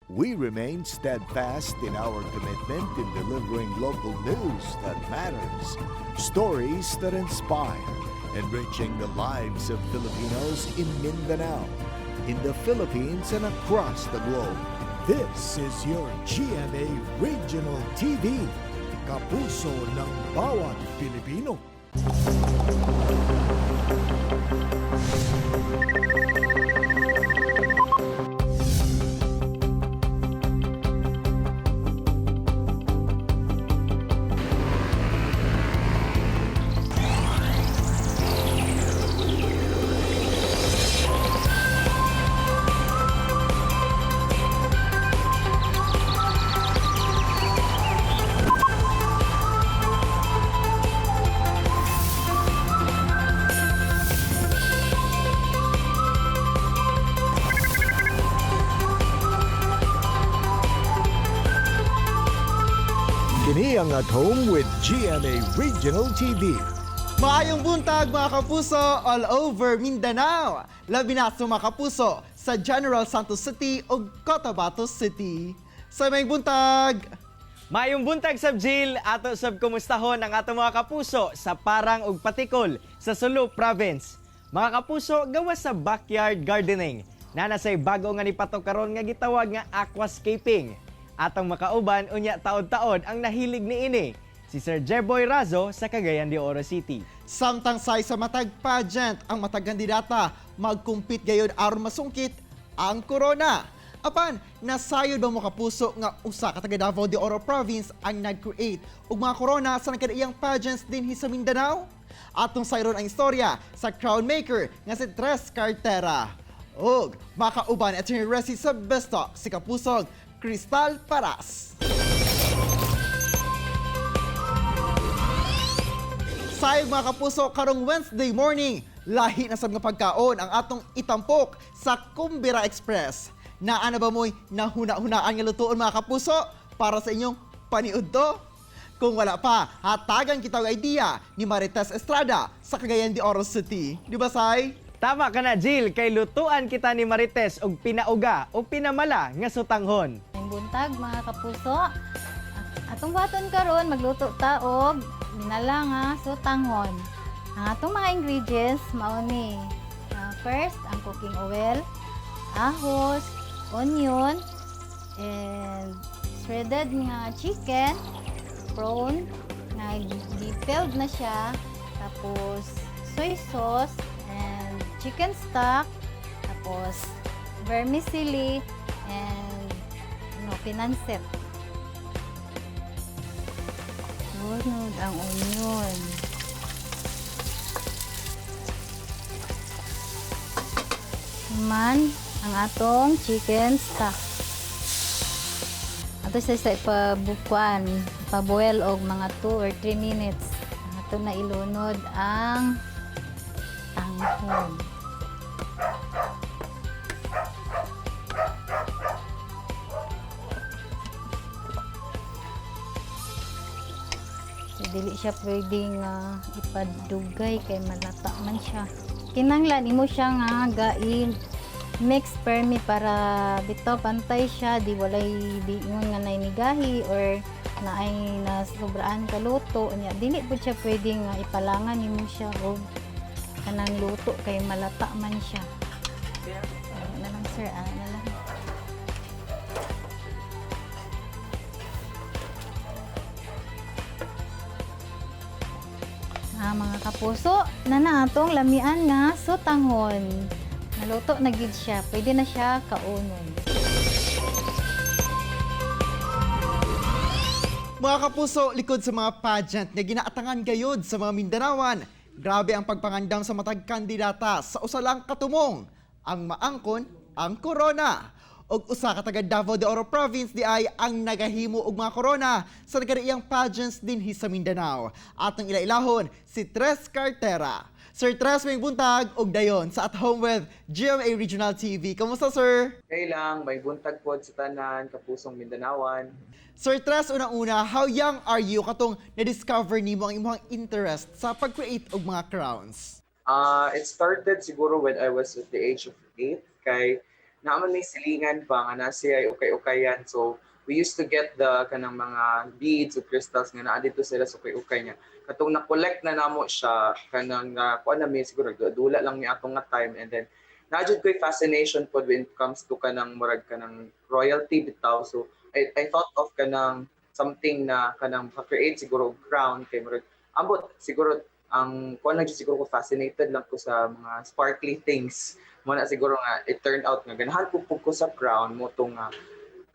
We remain steadfast in our commitment in delivering local news that matters, stories that inspire, enriching the lives of Filipinos in Mindanao, in the Philippines and across the globe. This is your GMA Regional TV, kapuso ng bawat Pilipino. Kini ang At Home with GMA Regional TV. Maayong buntag mga kapuso all over Mindanao. Labi na sa mga kapuso sa General Santos City o Cotabato City. Sa may buntag! Maayong buntag sab Jill, ato sab kumustahon ang ato mga kapuso sa Parang ug Patikol sa Sulu Province. Mga kapuso, gawas sa backyard gardening. Nanasay bago nga ni patok karon nga gitawag nga aquascaping. Atong makauban unya taod-taod ang nahilig niini si Sir Jeboy Razo sa Cagayan de Oro City. Samtang say sa matag pageant ang matag kandidata magkumpit gayud aron masungkit ang corona. Apan nasayod ba mo kapuso nga usa ka taga Davao de Oro Province ang nag-create og mga corona sa nagkadaiyang pageants dinhi sa Mindanao? Atong sayron ang istorya sa crown maker nga si Tres Cartera. Og makauban at si Resi sa Besto si kapusog Crystal Paras. Sayog mga kapuso, karong Wednesday morning, lahi na sab nga pagkaon ang atong itampok sa Kumbira Express. Naa na ba mo'y nahuna-hunaan nga lutuon mga kapuso para sa inyong paniudto? Kung wala pa, hatagan kita og idea ni Marites Estrada sa Cagayan de Oro City. Di ba, Say? Tama ka na Jill, kay lutuan kita ni Marites og pinauga o pinamala nga sutanghon. Ang buntag mga kapuso, atong baton karon magluto ta og minala nga sutanghon. Ang atong mga ingredients mao ni first ang cooking oil, ahos, onion, and shredded nga chicken, prawn nga dipilled na siya, tapos soy sauce and chicken stock, tapos vermicelli and pinansit. Sunod ang onion. Naman ang atong chicken stock. Ato sa ipabukuan, ipaboil og mga 2 or 3 minutes. Ato na ilunod ang tanghon. Dili siya pwedeng ipadugay kay malata man siya. Kinahanglan imo siya nga gain mix permi para bitaw pantay siya, di walay ingon nga nainigahi or naay na sobraan kaluto nya dili pud siya pwedeng ipalangan nimo siya og kanang luto kay malata man siya. Na lang sir, na lang. Mga kapuso, na atong lamian nga sutanghon. Naluto na gid siya, pwede na siya kaunon. Mga kapuso, likod sa mga pageant nga ginaatangan gayod sa mga Mindanawan, grabe ang pagpangandam sa matag kandidata sa usa lang katumong, ang maangkon ang corona. Og usa ka taga Davao de Oro Province di ay ang nagahimo og mga corona sa nagkadaiyang pageants dinhi sa Mindanao. Atong ilailahon si Tres Cartera. Sir Tres, may buntag og dayon sa At Home with GMA Regional TV. Kamusta, sir? Okay lang, may buntag po sa tanan, kapusong Mindanawan. Sir Tres, unang-una, how young are you katong na-discover nimo ang imong interest sa pag-create og mga crowns? It started siguro when I was at the age of 8, kay naman may silingan pa nga na siya ay ukay-ukayan. So we used to get the kanang mga beads o crystals nga naa dito sila sa ukay-ukay niya. Katong na-collect na namo siya kanang kuan na may siguro dula lang ni atong nga time, and then najud ko'y fascination pod when it comes to kanang murag kanang royalty bitaw. So I thought of kanang something na kanang create siguro og crown kay murag ambot siguro ang kuan lang siguro ko fascinated lang ko sa mga sparkly things. Mo na siguro nga it turned out nga ganahan ko pug ko sa crown mo tong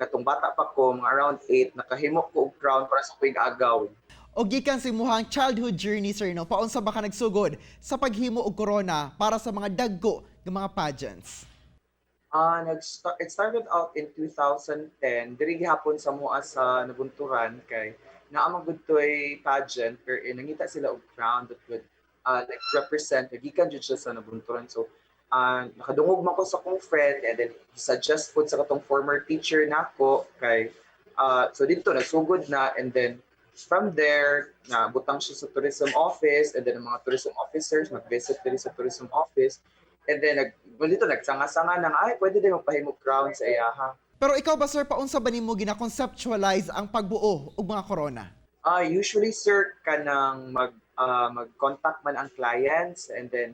katong bata pa ko mga around 8 nakahimo ko og crown para sa kuing agaw. O gikan sa imuhang childhood journey, sir, no, paunsa ba ka nagsugod sa paghimo og corona para sa mga dagko ng mga pageants? It started out in 2010. Diri gihapon sa mua sa Nabunturan kay naamang good toy pageant wherein nangita sila og crown that would like represent gikan jud siya sa Nabunturan. So nakadungog man ko sa kong friend, and then suggest po sa katong former teacher nako kay so dito nagsugod na, and then from there na butang siya sa tourism office, and then ang mga tourism officers mag-visit diri sa tourism office, and then dito nagsanga-sanga nang ay pwede din magpahimo crown sa iyaha. Pero ikaw ba, sir, paunsa ba nimo gina-conceptualize ang pagbuo og mga corona? Usually sir kanang mag-contact man ang clients, and then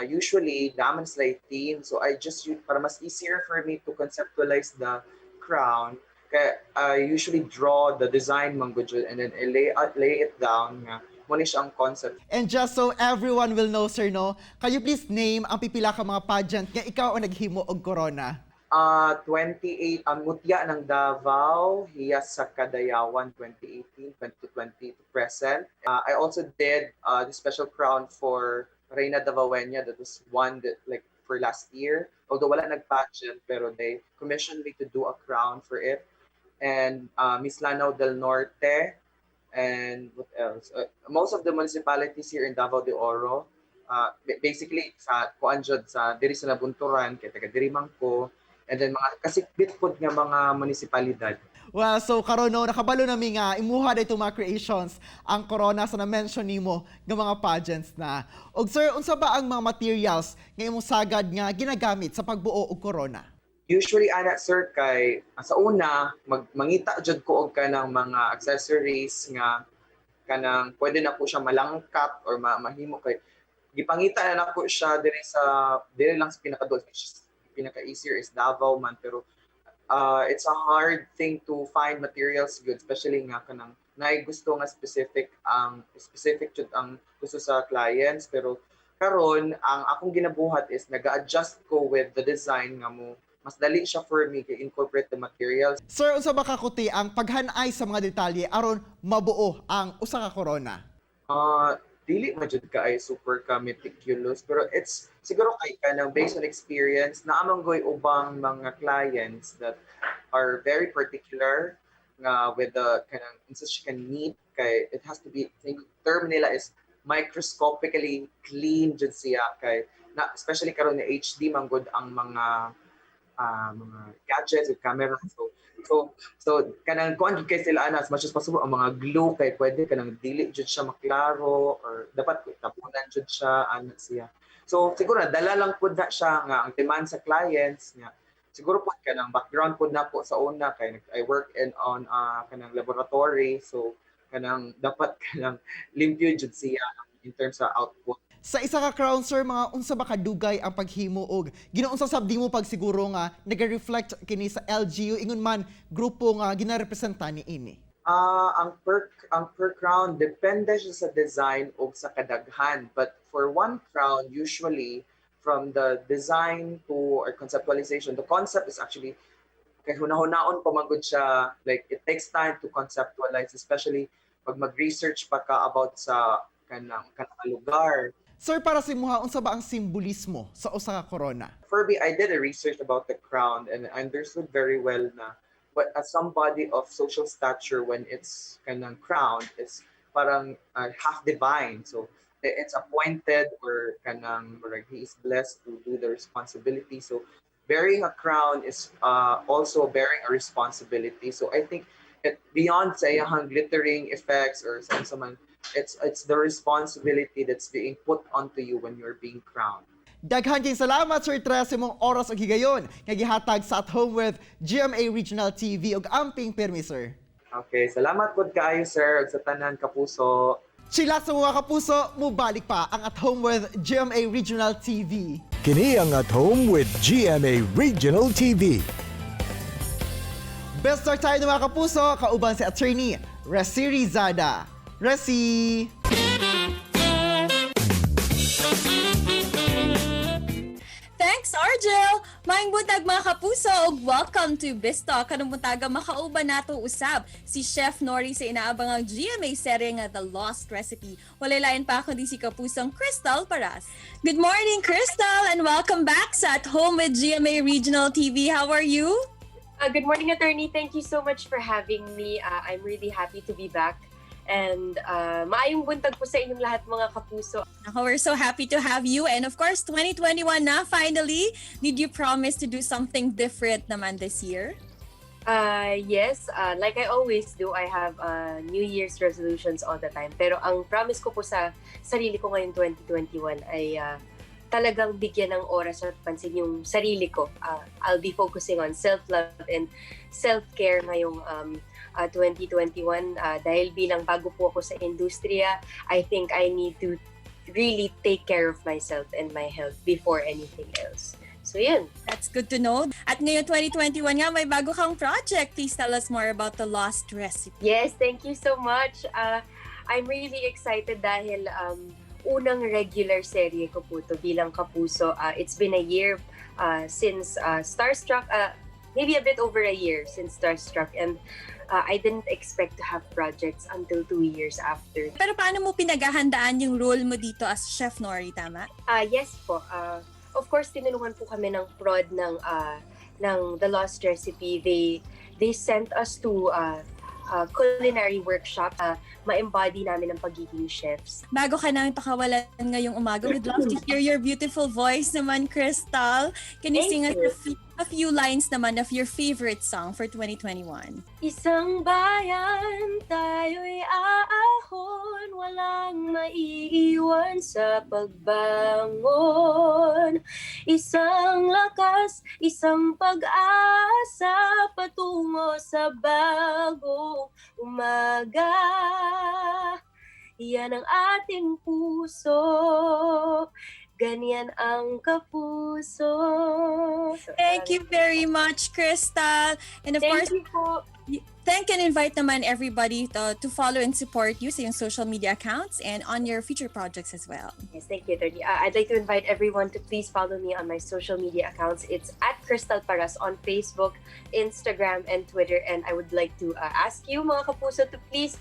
usually naman sila team, so I just para mas easier for me to conceptualize the crown kaya I usually draw the design man gud and then I lay it down nga mo ni siya ang concept. And just so everyone will know, sir, no, can you please name ang pipila ka mga pageant nga ikaw ang naghimo og corona? 28 ang Mutya ng Davao, Hiyas sa Kadayawan 2018, 2020 to present. I also did the special crown for Reina Davaueña that was one that like for last year. Although wala nag-pageant, pero they commissioned me to do a crown for it. And Miss Lanao del Norte, and what else? Most of the municipalities here in Davao de Oro, basically sa kuanjod sa diri sa Nabunturan, kay taga diri man ko, and then mga kasikbit pod nga mga munisipalidad. Well, so karon no, nakabalo nami nga imuha dito mga creations ang corona sa na-mention nimo nga mga pageants na. Og sir, unsa ba ang mga materials nga imong sagad nga ginagamit sa pagbuo og corona? Usually ana sir kay sa una mangita jud ko og kanang mga accessories nga kanang pwede na po siya malangkap or mahimo kay gipangita na nako siya diri lang sa pinaka easier is Davao man, pero it's a hard thing to find materials good, especially nga kanang naay gusto nga specific jud ang gusto sa clients. Pero karon ang akong ginabuhat is naga-adjust ko with the design nga mo mas dali siya for me to incorporate the materials. Sir, unsa ba kakuti ang paghanay sa mga detalye aron mabuo ang usa ka corona? Dili man jud ka ay super ka meticulous, pero it's siguro kay kanang based on experience na amang goy ubang mga clients that are very particular nga with the kanang insist can neat kay it has to be, the term nila is microscopically clean jud siya kay na especially karon ni HD man gud ang mga gadgets with camera, so kanang kuan kay sila ana as much as possible ang mga glue kay pwede kanang dili jud siya maklaro or dapat tapunan jud siya ana siya. So siguro dala lang pud na siya nga ang demand sa clients nga siguro pud kanang background pud na po sa una kay I work on kanang laboratory, so kanang dapat kanang limpyo jud siya in terms of output. Sa isa ka crown, sir, mga unsa ba kadugay ang paghimo og ginaunsa sabdi mo pagsiguro nga nag-reflect kini sa LGU ingon man grupo nga ginarepresenta ni ini? Ang per crown depende siya sa design o sa kadaghan, but for one crown usually from the design to or conceptualization, the concept is actually kay hunahon pa magud siya, like it takes time to conceptualize, especially pag mag-research pa ka about sa kanang lugar. Sir, para sa imuha, unsa ba ang simbolismo sa usa ka corona? For me, I did a research about the crown and I understood very well na but as somebody of social stature, when it's kanang crown, it's parang half divine. So it's appointed or kanang like he is blessed to do the responsibility. So bearing a crown is also bearing a responsibility. So I think beyond sa iyang glittering effects or some it's the responsibility that's being put onto you when you're being crowned. Daghan kayong salamat Sir Tres imong oras ug higayon nga gihatag sa At Home with GMA Regional TV ug amping permi sir. Okay, salamat po kaayo sir ug sa tanan kapuso. Sila sa mga kapuso, mubalik pa ang At Home with GMA Regional TV. Kini ang At Home with GMA Regional TV. Best start tayo ng mga kapuso, kauban si Attorney Resi Rizada. Resi! Thanks, Argel! Maing buntag mga kapuso ug welcome to Bisto. Kanong buntaga makauban nato usab si Chef Nori sa inaabangang GMA serye nga The Lost Recipe. Walay lain pa kundi si kapusong Crystal Paras. Good morning, Crystal, and welcome back sa At Home with GMA Regional TV. How are you? Good morning, attorney. Thank you so much for having me. I'm really happy to be back. And maayong buntag po sa inyong lahat mga kapuso. We're so happy to have you. And of course, 2021 na finally. Did you promise to do something different naman this year? Yes, like I always do, I have New Year's resolutions all the time. Pero ang promise ko po sa sarili ko ngayong 2021 ay talagang bigyan ng oras at pansin yung sarili ko. I'll be focusing on self-love and self-care ngayong 2021 dahil bilang bago po ako sa industriya, I think I need to really take care of myself and my health before anything else. So yun. That's good to know. At ngayon 2021 nga, may bago kang project. Please tell us more about The Lost Recipe. Yes, thank you so much. I'm really excited dahil unang regular serye ko po to bilang kapuso. It's been a year since Starstruck, maybe a bit over a year since Starstruck, and I didn't expect to have projects until 2 years after. Pero paano mo pinaghahandaan yung role mo dito as Chef Nori, tama? Yes po. Of course, tinulungan po kami ng prod ng The Lost Recipe. They sent us to culinary workshop. Ma-embody namin ang pagiging chefs. Bago ka namin pakawalan ngayong umaga, we'd love to hear your beautiful voice naman, Crystal. Can you sing us a few lines naman of your favorite song for 2021? Isang bayan, tayo'y aahon, walang maiiwan sa pagbangon. Isang lakas, isang pag-asa, patungo sa bagong umaga. Yan ang ating puso, ganyan ang kapuso. Thank you very much, Crystal. And of course, Thank you po. thank and invite naman everybody to follow and support you sa yung social media accounts and on your future projects as well. Yes, thank you, Attorney. I'd like to invite everyone to please follow me on my social media accounts. It's at Crystal Paras on Facebook, Instagram, and Twitter. And I would like to ask you, mga kapuso, to please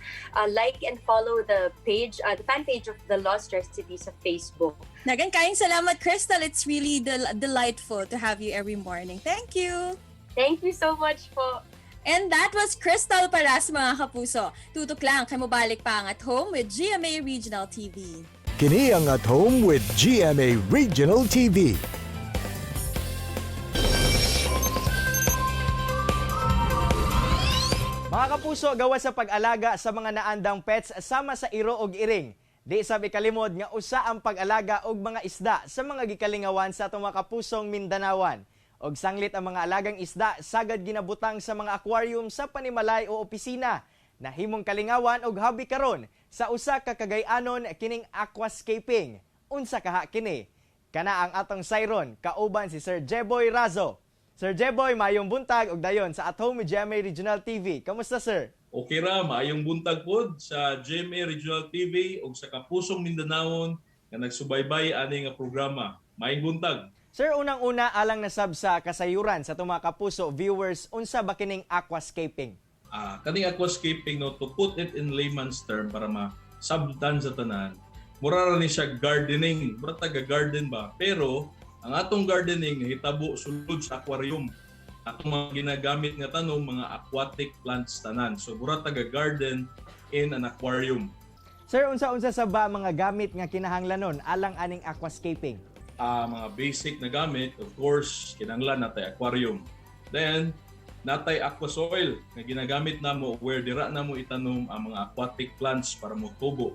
like and follow the page, the fan page of The Lost Recipe sa Facebook. Nagan kayong salamat, Crystal. It's really delightful to have you every morning. Thank you. Thank you so much po. And that was Crystal Paras, mga kapuso. Tutok lang kay mabalik pa ang At Home with GMA Regional TV. Kini ang At Home with GMA Regional TV. Mga kapuso, gawa sa pag-alaga sa mga naandang pets sama sa iro og iring. Di sabi kalimod nga usa ang pag-alaga og mga isda sa mga gikalingawan sa atong mga kapusong Mindanawan. Og sanglit ang mga alagang isda sagad ginabutang sa mga aquarium sa panimalay o opisina. Nahimong kalingawan og habi karon sa usa ka Cagayanon kining aquascaping. Unsa kaha kini? Kana ang atong sayron kauban si Sir Jeboy Razo. Sir Jeboy, mayong buntag og dayon sa At Home with GMA Regional TV. Kamusta, sir? Okay ra, maayong buntag pod sa GMA Regional TV ug sa Kapusong Mindanawon nga nagsubaybay ani nga programa. Maayong buntag. Sir, unang-una alang nasab sa kasayuran sa itong mga kapuso viewers, unsa ba kining aquascaping? Kaning aquascaping, no, to put it in layman's term para masabtan sa tanan, mura ra ni siya gardening, mura taga-garden ba? Pero ang atong gardening hitabo sulod sa aquarium. Atong mga ginagamit nga tanom, mga aquatic plants tanan. So mura taga-garden in an aquarium. Sir, unsa-unsa sa ba mga gamit nga kinahanglanon alang aning aquascaping? Mga basic na gamit, of course, kinahanglan natay aquarium. Then, natay aqua soil na ginagamit namo where dira namo itanom ang mga aquatic plants para motubo.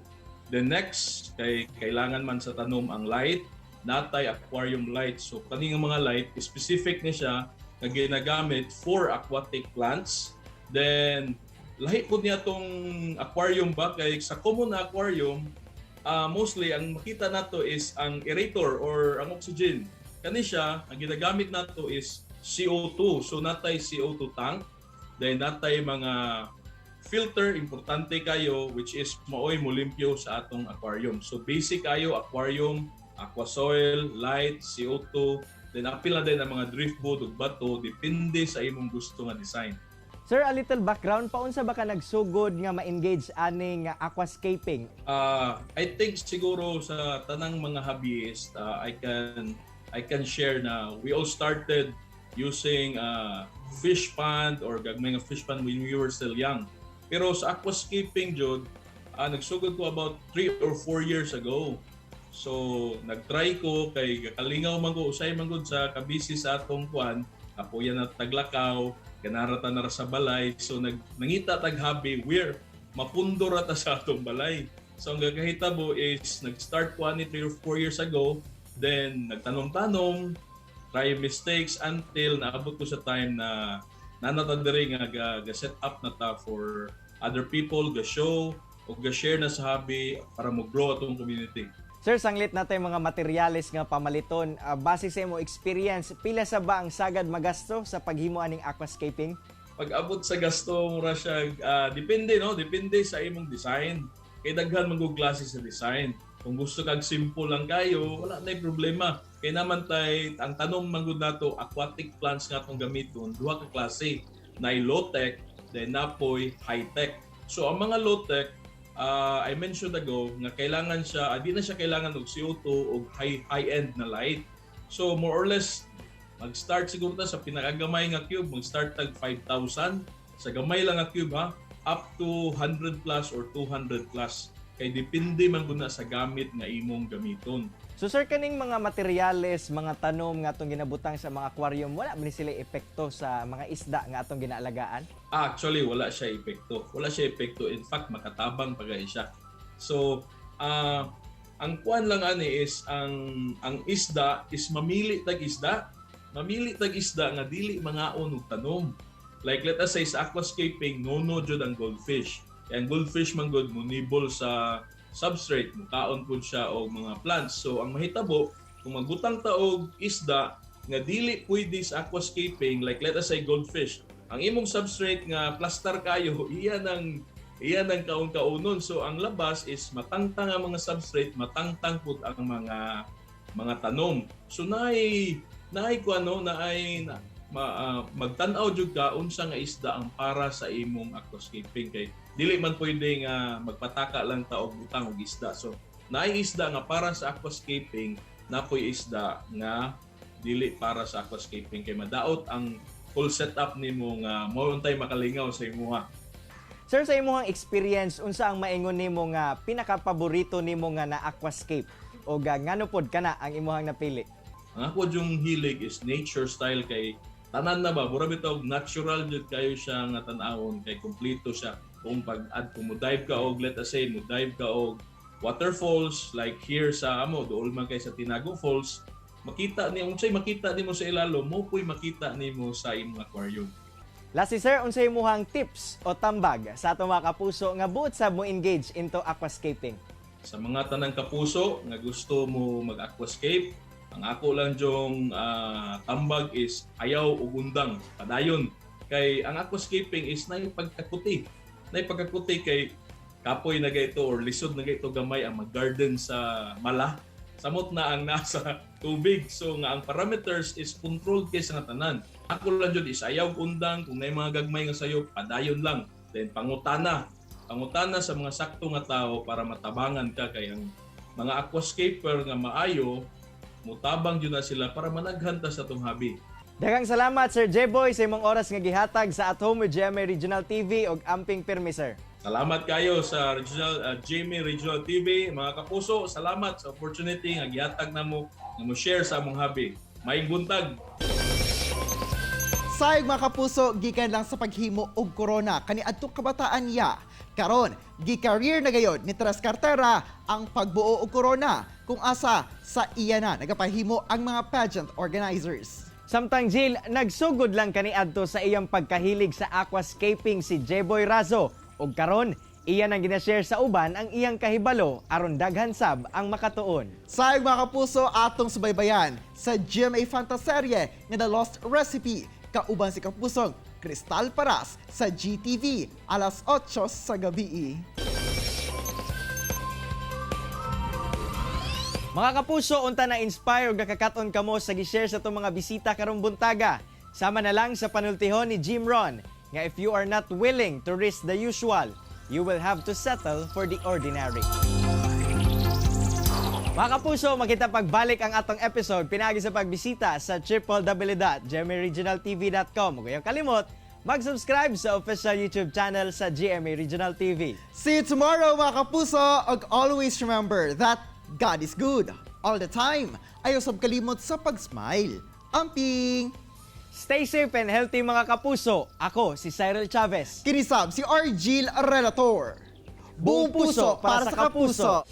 Then next, kailangan man sa tanom ang light, natay aquarium light. So kaning mga light specific ni siya nga ginagamit for aquatic plants. Then lahi po niya tong aquarium ba kay sa common na aquarium mostly ang makita nato is ang aerator or ang oxygen. Kani siya ang ginagamit nato is CO2. So natay CO2 tank. Then natay mga filter importante kayo which is maoy mo limpyo sa atong aquarium. So basic kayo aquarium, aqua soil, light, CO2, then apil na din ang mga driftwood ug bato depende sa imong gusto nga design. Sir, a little background, paunsa ba ka nagsugod nga ma-engage aning aquascaping? I think siguro sa tanang mga hobbyist, I can share na we all started using fish pond or gagmay nga fish pond when we were still young. Pero sa aquascaping jud, nagsugod ko about 3 or 4 years ago. So nagtry ko kay kalingaw man ko usay man gud sa kabisi sa atong kuan, apo yan at taglakaw, ganarata na ra sa balay. So nangita tag hobby where mapundo ra ta sa atong balay. So ang gagahitabo is nag-start ko ani 3 or 4 years ago, then nagtanom-tanom, try mistakes until naabot ko sa time na nanatandari nga ga-set up na ta for other people, ga-show o ga-share na sa hobby para mag-grow atong community. Sir, sanglit natin mga materyales nga pamaliton. Base sa imo experience, pila sa ba ang sagad magasto sa paghimo aning aquascaping? Pag abot sa gasto mura siya, depende no, depende sa imong design. Kay daghan man gug klase sa design. Kung gusto kag simple lang kayo, wala na problema. Kaya naman ang tanong manggod nato, aquatic plants nga itong gamiton, duha ka klase. Na low-tech, then napoy high-tech. So ang mga low-tech, I mentioned ago, nga kailangan siya, di na siya kailangan ng CO2 o high-end na light. So more or less, mag-start siguro na sa pinakagamay nga cube, mag-start tag 5,000. Sa gamay lang nga cube ha, up to 100 plus or 200 plus. Kay depende man gud na sa gamit nga imong gamiton. So sir, kaning mga materyales, mga tanom nga atong ginabutang sa mga aquarium, wala man sila epekto sa mga isda nga atong ginaalagaan? Actually, wala siya epekto. Wala siya epekto. In fact, makatabang pagay siya. So, ang kuan lang ani is ang isda is mamili tag isda. Mamili tag isda nga dili mangaon og tanom. Like let us say sa aquascaping, no jud ang goldfish. Ang goldfish man gud munibol sa substrate, mukaon pud siya og mga plants. So ang mahitabo kung magbutang ta og isda nga dili pwede sa aquascaping, like let us say goldfish, ang imong substrate nga plaster kayo, iyan ang kaon-kaonon. So ang labas is matangtang ang mga substrate, matangtang pud ang mga tanom. So magtan-aw jud ka unsa nga isda ang para sa imong aquascaping kay dili man pwede nga magpataka lang ta og butang og isda. So naay isda nga para sa aquascaping, napoy isda nga dili para sa aquascaping kay madaot ang full setup nimo nga mao untay makalingaw sa imuha. Sir, sa imong experience, unsa ang maingon nimo nga pinaka-paborito nimo nga na aquascape o ngano pod kana ang imong napili? Ang ako yung hilig is nature style kay tanan na ba, mura bitaw natural jud kayo siya nga tan-awon kay kompleto siya. Kung kung mo-dive ka og let us say mo-dive ka og waterfalls like here sa dool man kay sa Tinago Falls, makita nimo sa ilalo mo puy makita nimo sa imong aquarium. Lastly sir, unsay imong tips o tambag sa atong mga kapuso nga buot sa mo engage into aquascaping? Sa mga tanang kapuso nga gusto mo mag-aquascape, ang ako lang yung tambag is ayaw ug undang, padayon. Kay ang aquascaping is nay pagkakuti. Nay pagkakuti kay kapoy na gayto or lisod na gayto gamay ang mag-garden sa mala. Samot na ang nasa tubig. So nga ang parameters is controlled kay sa tanan. Ako lang jud is ayaw undang, kung nay mga gagmay nga sayo, padayon lang. Then pangutana sa mga sakto nga tao para matabangan ka kay ang mga aquascaper nga maayo mutabang jud na sila para managhanta sa tong hobby. Daghang salamat Sir Jeboy sa imong oras nga gihatag sa At Home with GMA Regional TV ug amping pirmi sir. Salamat kayo sa GMA Regional TV. Mga kapuso, salamat sa opportunity nga gihatag namo nga mo share sa among hobby. Maayong buntag. Sayog mga kapuso, gikan lang sa paghimo og corona kaniadtong kabataan ya. Karon, gi-career na gayod ni Tres Cartera ang pagbuo og corona kung asa sa iya na nagapahimo ang mga pageant organizers. Samtang Jill, nagsugod lang kaniadto sa iyang pagkahilig sa aquascaping si Jeboy Razo. Ug karon, iyan ang ginashare sa uban ang iyang kahibalo aron daghan sab ang makatuon. Sayog mga kapuso, atong subaybayan sa GMA Fantaserye nga The Lost Recipe. Kauban si kapusong Cristal Paras sa GTV alas 8 sa gabi. Mga kapuso, unta na inspire ug nakakaton kamo sa gi-share sa itong mga bisita karong buntaga. Sama na lang sa panultihon ni Jim Ron nga if you are not willing to risk the usual, you will have to settle for the ordinary. Mga kapuso, makita pagbalik ang atong episode pinagi sa pagbisita sa www.gmaregionaltv.com. Huwag kayong kalimot, mag-subscribe sa official YouTube channel sa GMA Regional TV. See you tomorrow mga kapuso, ug always remember that God is good all the time. Ayaw sab kalimot sa pag-smile. Amping! Stay safe and healthy mga kapuso. Ako si Cyril Chavez. Kinisab si Argil Relator. Buong puso para sa kapuso.